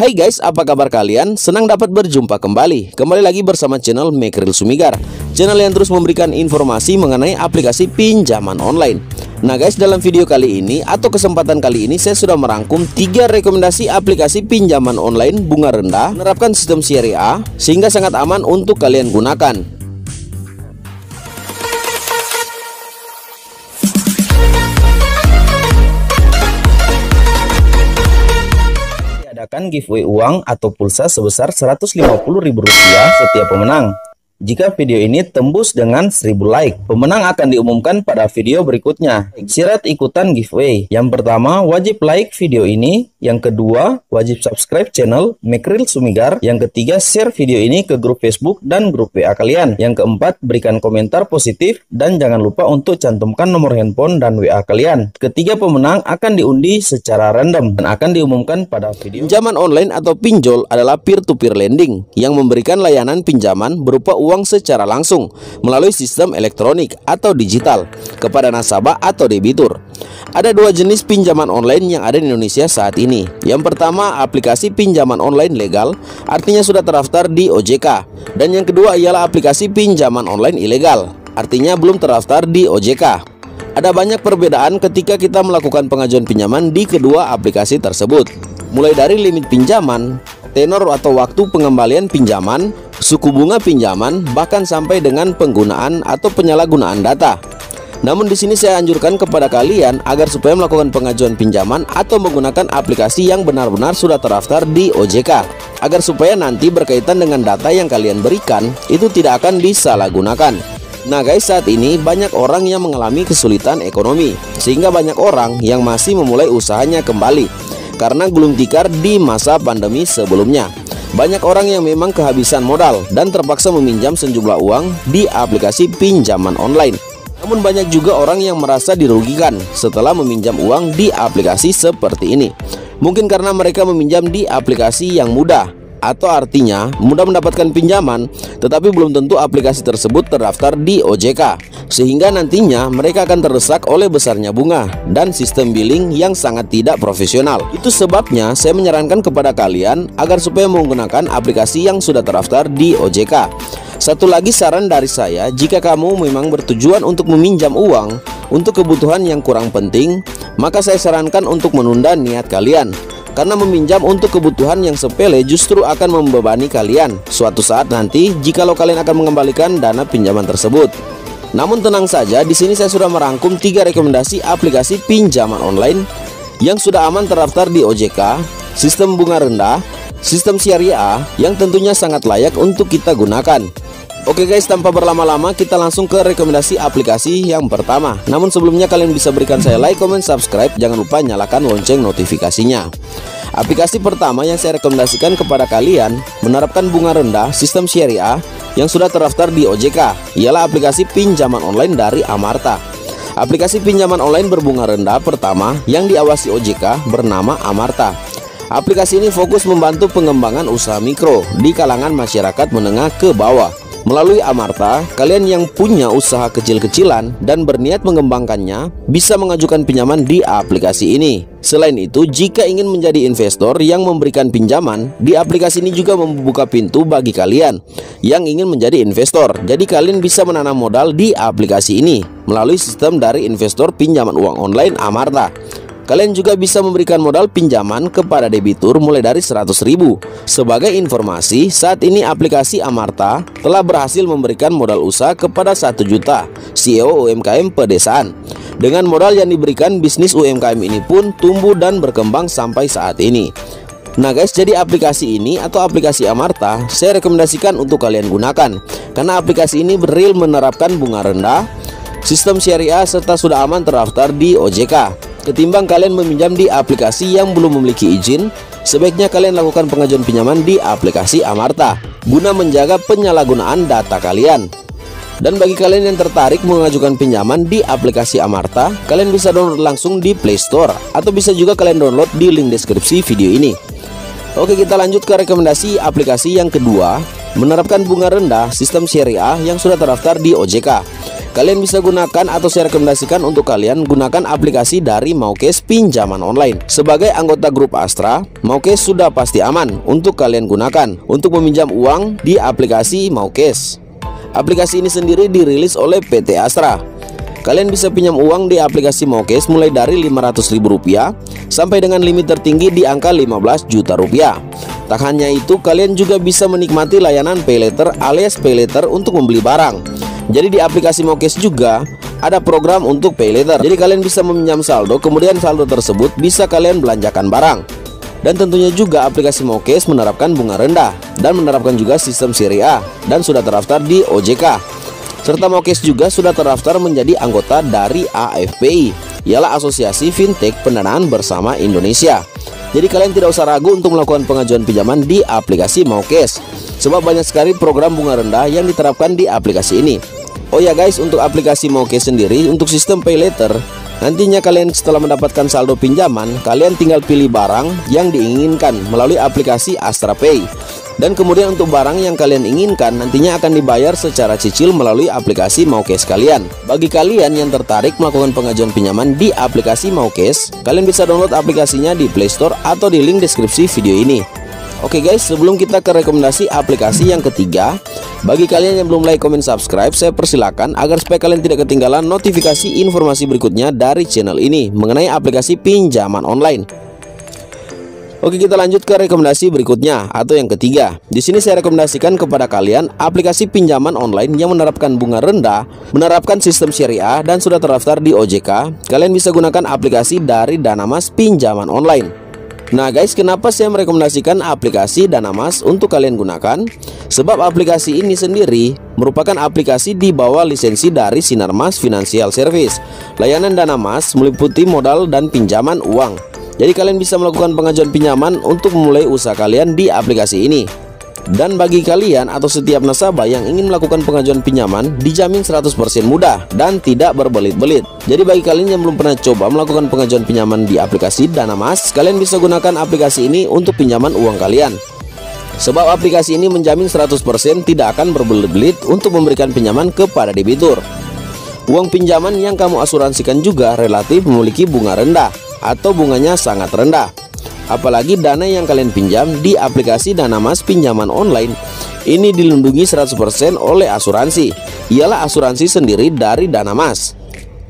Hai guys, apa kabar kalian? Senang dapat berjumpa kembali. Kembali lagi bersama channel Mekril Sumigar, channel yang terus memberikan informasi mengenai aplikasi pinjaman online. Nah guys, dalam video kali ini atau kesempatan kali ini saya sudah merangkum 3 rekomendasi aplikasi pinjaman online bunga rendah menerapkan sistem Syariah A sehingga sangat aman untuk kalian gunakan. Diadakan giveaway uang atau pulsa sebesar Rp150.000 setiap pemenang. Jika video ini tembus dengan 1000 like, pemenang akan diumumkan pada video berikutnya. Syarat ikutan giveaway: yang pertama, wajib like video ini. Yang kedua, wajib subscribe channel Mekril Sumigar. Yang ketiga, share video ini ke grup Facebook dan grup WA kalian. Yang keempat, berikan komentar positif dan jangan lupa untuk cantumkan nomor handphone dan WA kalian. Ketiga pemenang akan diundi secara random dan akan diumumkan pada video. Pinjaman online atau pinjol adalah peer-to-peer lending yang memberikan layanan pinjaman berupa uang secara langsung melalui sistem elektronik atau digital kepada nasabah atau debitur. Ada 2 jenis pinjaman online yang ada di Indonesia saat ini. Yang pertama, aplikasi pinjaman online legal, artinya sudah terdaftar di OJK. Dan yang kedua ialah aplikasi pinjaman online ilegal, artinya belum terdaftar di OJK. Ada banyak perbedaan ketika kita melakukan pengajuan pinjaman di kedua aplikasi tersebut, mulai dari limit pinjaman, tenor atau waktu pengembalian pinjaman, suku bunga pinjaman, bahkan sampai dengan penggunaan atau penyalahgunaan data. Namun di sini saya anjurkan kepada kalian agar supaya melakukan pengajuan pinjaman atau menggunakan aplikasi yang benar-benar sudah terdaftar di OJK, agar supaya nanti berkaitan dengan data yang kalian berikan itu tidak akan disalahgunakan. Nah guys, saat ini banyak orang yang mengalami kesulitan ekonomi, sehingga banyak orang yang masih memulai usahanya kembali karena gulung tikar di masa pandemi sebelumnya. Banyak orang yang memang kehabisan modal dan terpaksa meminjam sejumlah uang di aplikasi pinjaman online. Namun banyak juga orang yang merasa dirugikan setelah meminjam uang di aplikasi seperti ini. Mungkin karena mereka meminjam di aplikasi yang mudah, atau artinya mudah mendapatkan pinjaman, tetapi belum tentu aplikasi tersebut terdaftar di OJK, sehingga nantinya mereka akan terdesak oleh besarnya bunga dan sistem billing yang sangat tidak profesional. Itu sebabnya saya menyarankan kepada kalian agar supaya menggunakan aplikasi yang sudah terdaftar di OJK. Satu lagi saran dari saya, jika kamu memang bertujuan untuk meminjam uang untuk kebutuhan yang kurang penting, maka saya sarankan untuk menunda niat kalian. Karena meminjam untuk kebutuhan yang sepele justru akan membebani kalian suatu saat nanti jikalau kalian akan mengembalikan dana pinjaman tersebut. Namun tenang saja, di sini saya sudah merangkum 3 rekomendasi aplikasi pinjaman online yang sudah aman terdaftar di OJK, sistem bunga rendah, sistem Syariah A yang tentunya sangat layak untuk kita gunakan. Oke guys, tanpa berlama-lama kita langsung ke rekomendasi aplikasi yang pertama. Namun sebelumnya kalian bisa berikan saya like, comment, subscribe. Jangan lupa nyalakan lonceng notifikasinya. Aplikasi pertama yang saya rekomendasikan kepada kalian menerapkan bunga rendah sistem Syariah yang sudah terdaftar di OJK, ialah aplikasi pinjaman online dari Amarta. Aplikasi pinjaman online berbunga rendah pertama yang diawasi OJK bernama Amarta. Aplikasi ini fokus membantu pengembangan usaha mikro di kalangan masyarakat menengah ke bawah. Melalui Amarta, kalian yang punya usaha kecil-kecilan dan berniat mengembangkannya bisa mengajukan pinjaman di aplikasi ini. Selain itu, jika ingin menjadi investor yang memberikan pinjaman, di aplikasi ini juga membuka pintu bagi kalian yang ingin menjadi investor. Jadi kalian bisa menanam modal di aplikasi ini melalui sistem dari investor pinjaman uang online Amarta. Kalian juga bisa memberikan modal pinjaman kepada debitur mulai dari 100.000. Sebagai informasi, saat ini aplikasi Amarta telah berhasil memberikan modal usaha kepada 1 juta CEO UMKM pedesaan. Dengan modal yang diberikan, bisnis UMKM ini pun tumbuh dan berkembang sampai saat ini. Nah guys, jadi aplikasi ini atau aplikasi Amarta saya rekomendasikan untuk kalian gunakan karena aplikasi ini real menerapkan bunga rendah, sistem Syariah serta sudah aman terdaftar di OJK. Ketimbang kalian meminjam di aplikasi yang belum memiliki izin, sebaiknya kalian lakukan pengajuan pinjaman di aplikasi Amarta guna menjaga penyalahgunaan data kalian. Dan bagi kalian yang tertarik mengajukan pinjaman di aplikasi Amarta, kalian bisa download langsung di Play Store atau bisa juga kalian download di link deskripsi video ini. Oke, kita lanjut ke rekomendasi aplikasi yang kedua, menerapkan bunga rendah sistem Syariah yang sudah terdaftar di OJK. Kalian bisa gunakan atau saya rekomendasikan untuk kalian gunakan aplikasi dari Maucase pinjaman online. Sebagai anggota grup Astra, Maucase sudah pasti aman untuk kalian gunakan untuk meminjam uang di aplikasi Maucase. Aplikasi ini sendiri dirilis oleh PT Astra. Kalian bisa pinjam uang di aplikasi Maucase mulai dari Rp500.000 sampai dengan limit tertinggi di angka Rp15 juta. Tak hanya itu, kalian juga bisa menikmati layanan paylater alias paylater untuk membeli barang. Jadi di aplikasi Maucase juga ada program untuk paylater. Jadi kalian bisa meminjam saldo, kemudian saldo tersebut bisa kalian belanjakan barang. Dan tentunya juga aplikasi Maucase menerapkan bunga rendah dan menerapkan juga sistem Seri A dan sudah terdaftar di OJK. Serta Maucase juga sudah terdaftar menjadi anggota dari AFPI, ialah Asosiasi Fintech Pendanaan Bersama Indonesia. Jadi kalian tidak usah ragu untuk melakukan pengajuan pinjaman di aplikasi Maucase, sebab banyak sekali program bunga rendah yang diterapkan di aplikasi ini. Oh ya guys, untuk aplikasi Maucase sendiri untuk sistem paylater, nantinya kalian setelah mendapatkan saldo pinjaman, kalian tinggal pilih barang yang diinginkan melalui aplikasi Astra Pay. Dan kemudian untuk barang yang kalian inginkan nantinya akan dibayar secara cicil melalui aplikasi Maucase kalian. Bagi kalian yang tertarik melakukan pengajuan pinjaman di aplikasi Maucase, kalian bisa download aplikasinya di Play Store atau di link deskripsi video ini. Oke guys, sebelum kita ke rekomendasi aplikasi yang ketiga, bagi kalian yang belum like, comment, subscribe, saya persilakan agar supaya kalian tidak ketinggalan notifikasi informasi berikutnya dari channel ini mengenai aplikasi pinjaman online. Oke, kita lanjut ke rekomendasi berikutnya atau yang ketiga. Di sini saya rekomendasikan kepada kalian aplikasi pinjaman online yang menerapkan bunga rendah, menerapkan sistem syariah dan sudah terdaftar di OJK. Kalian bisa gunakan aplikasi dari Danamas pinjaman online. Nah guys, kenapa saya merekomendasikan aplikasi Danamas untuk kalian gunakan? Sebab aplikasi ini sendiri merupakan aplikasi di bawah lisensi dari Sinarmas Financial Service. Layanan Danamas meliputi modal dan pinjaman uang. Jadi kalian bisa melakukan pengajuan pinjaman untuk memulai usaha kalian di aplikasi ini. Dan bagi kalian atau setiap nasabah yang ingin melakukan pengajuan pinjaman, dijamin 100% mudah dan tidak berbelit-belit. Jadi bagi kalian yang belum pernah coba melakukan pengajuan pinjaman di aplikasi Danamas, kalian bisa gunakan aplikasi ini untuk pinjaman uang kalian. Sebab aplikasi ini menjamin 100% tidak akan berbelit-belit untuk memberikan pinjaman kepada debitur. Uang pinjaman yang kamu asuransikan juga relatif memiliki bunga rendah atau bunganya sangat rendah. Apalagi dana yang kalian pinjam di aplikasi Danamas pinjaman online ini dilindungi 100% oleh asuransi, ialah asuransi sendiri dari Danamas.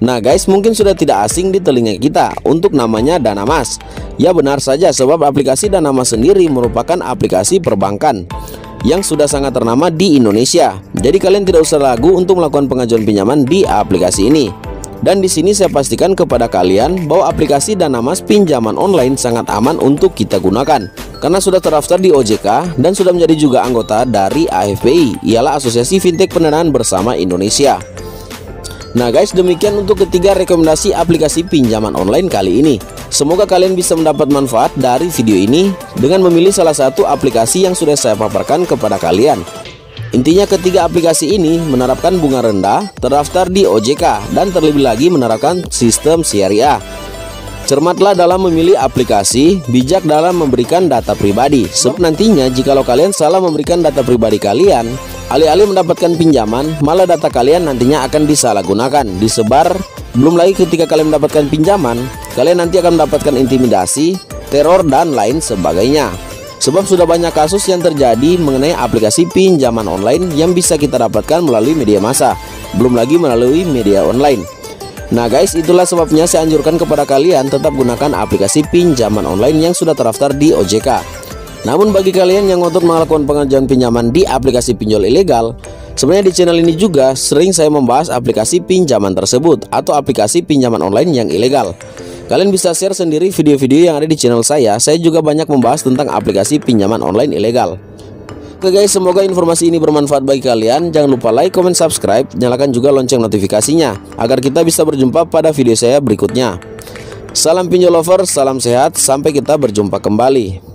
Nah guys, mungkin sudah tidak asing di telinga kita untuk namanya Danamas. Ya benar saja, sebab aplikasi Danamas sendiri merupakan aplikasi perbankan yang sudah sangat ternama di Indonesia. Jadi kalian tidak usah ragu untuk melakukan pengajuan pinjaman di aplikasi ini. Dan di sini saya pastikan kepada kalian bahwa aplikasi Danamas pinjaman online sangat aman untuk kita gunakan karena sudah terdaftar di OJK dan sudah menjadi juga anggota dari AFPI, ialah Asosiasi Fintech Pendanaan Bersama Indonesia. Nah guys, demikian untuk ketiga rekomendasi aplikasi pinjaman online kali ini. Semoga kalian bisa mendapat manfaat dari video ini dengan memilih salah satu aplikasi yang sudah saya paparkan kepada kalian. Intinya ketiga aplikasi ini menerapkan bunga rendah, terdaftar di OJK, dan terlebih lagi menerapkan sistem syariah. Cermatlah dalam memilih aplikasi, bijak dalam memberikan data pribadi. Sebab nantinya jikalau kalian salah memberikan data pribadi kalian, alih-alih mendapatkan pinjaman, malah data kalian nantinya akan disalahgunakan, disebar. Belum lagi ketika kalian mendapatkan pinjaman, kalian nanti akan mendapatkan intimidasi, teror, dan lain sebagainya. Sebab sudah banyak kasus yang terjadi mengenai aplikasi pinjaman online yang bisa kita dapatkan melalui media massa, belum lagi melalui media online. Nah guys, itulah sebabnya saya anjurkan kepada kalian tetap gunakan aplikasi pinjaman online yang sudah terdaftar di OJK. Namun bagi kalian yang ngotot melakukan pengajuan pinjaman di aplikasi pinjol ilegal, sebenarnya di channel ini juga sering saya membahas aplikasi pinjaman tersebut atau aplikasi pinjaman online yang ilegal. Kalian bisa share sendiri video-video yang ada di channel saya juga banyak membahas tentang aplikasi pinjaman online ilegal. Oke guys, semoga informasi ini bermanfaat bagi kalian. Jangan lupa like, comment, subscribe, nyalakan juga lonceng notifikasinya agar kita bisa berjumpa pada video saya berikutnya. Salam pinjol lover, salam sehat, sampai kita berjumpa kembali.